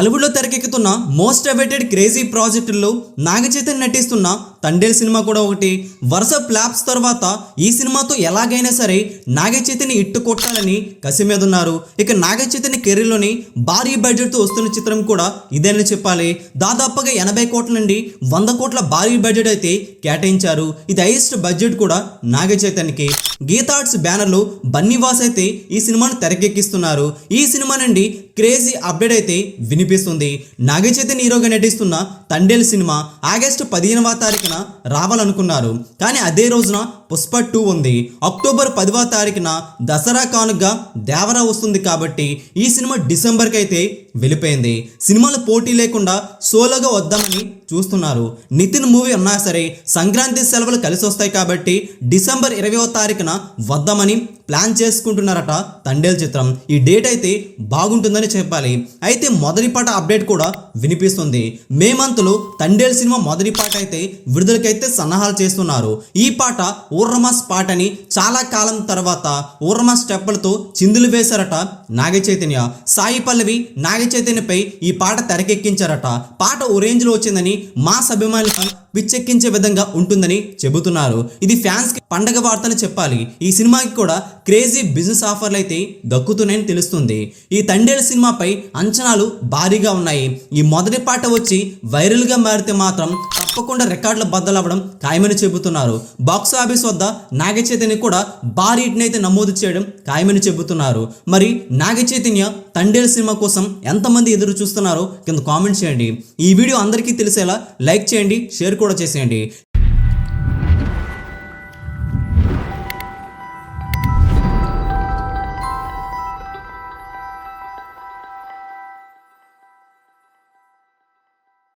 టాలీవుడ్ లో తెరకెక్కుతున్న most awaited crazy ప్రాజెక్టుల్లో Naga Chaitanya నటిస్తున్న తండేల్ సినిమా కూడా ఒకటి. వరుస ఫ్లాప్స్ తర్వాత ఈ సినిమాతో ఎలాగైనా సరే నాగ చైతన్య ఇట్టు కొట్టాలని కసి మీద ఉన్నారు. ఇక నాగ చైతన్య కెరీర్లోని భారీ బడ్జెట్తో వస్తున్న చిత్రం కూడా ఇదేనని చెప్పాలి. దాదాపుగా 80 కోట్ల నుండి 100 కోట్ల భారీ బడ్జెట్ అయితే కేటాయించారు. ఇది హైయెస్ట్ బడ్జెట్ కూడా నాగ చైతన్యకి. గీతా ఆర్ట్స్ బ్యానర్లో బన్నీవాస్ అయితే ఈ సినిమాను తెరకెక్కిస్తున్నారు. ఈ సినిమా నుండి క్రేజీ అప్డేట్ అయితే వినిపిస్తుంది. నాగ చైతన్య హీరోగా నటిస్తున్న తండేల్ సినిమా ఆగస్టు 15వ తారీఖున రావాలనుకున్నారు. కానీ అదే రోజున పుష్ప 2 ఉంది. అక్టోబర్ 10వ తారీఖున దసరా కానుకగా దేవరా వస్తుంది కాబట్టి ఈ సినిమా డిసెంబర్కి అయితే వెళ్ళిపోయింది. సినిమాలు పోటీ లేకుండా సోలోగా వద్దామని చూస్తున్నారు. నితిన్ మూవీ ఉన్నా సరే సంక్రాంతి సెలవులు కలిసి వస్తాయి కాబట్టి డిసెంబర్ 20వ తారీఖున వద్దామని ప్లాన్ చేసుకుంటున్నారట తండేల్ చిత్రం. ఈ డేట్ అయితే బాగుంటుందని చెప్పాలి. అయితే మొదటి పాట అప్డేట్ కూడా వినిపిస్తుంది. మే మంత్లో తండేల్ సినిమా మొదటి పాట అయితే విడుదలకైతే సన్నాహాలు చేస్తున్నారు. ఈ పాట ఊర్రమాస్ పాట అని చాలా కాలం తర్వాత ఊర్రమాస్ స్టెప్పులతో చిందులు వేశారట నాగ చైతన్య. సాయి పల్లవి నాగ చైతన్యపై ఈ పాట తెరకెక్కించారట. పాట ఓ రేంజ్ లో వచ్చిందని మాస్ అభిమానులు పిచ్చెక్కించే విధంగా ఉంటుందని చెబుతున్నారు. ఇది ఫ్యాన్స్ కి పండగ వార్తని చెప్పాలి. ఈ సినిమాకి కూడా క్రేజీ బిజినెస్ ఆఫర్లు అయితే దక్కుతున్నాయని తెలుస్తుంది. ఈ తండేల్ సినిమాపై అంచనాలు భారీగా ఉన్నాయి. ఈ మొదటి పాట వచ్చి వైరల్ గా మారితే మాత్రం తప్పకుండా రికార్డుల బద్దలవ్వడం ఖాయమని చెబుతున్నారు. బాక్స్ ఆఫీస్ వద్ద నాగ చైతన్య కూడా భారీ హిట్ని అయితే నమోదు చేయడం ఖాయమని చెబుతున్నారు. మరి నాగ చైతన్య తండేల్ సినిమా కోసం ఎంతమంది ఎదురు చూస్తున్నారో కింద కామెంట్ చేయండి. ఈ వీడియో అందరికీ తెలిసేలా లైక్ చేయండి, షేర్ కూడా చేసేయండి.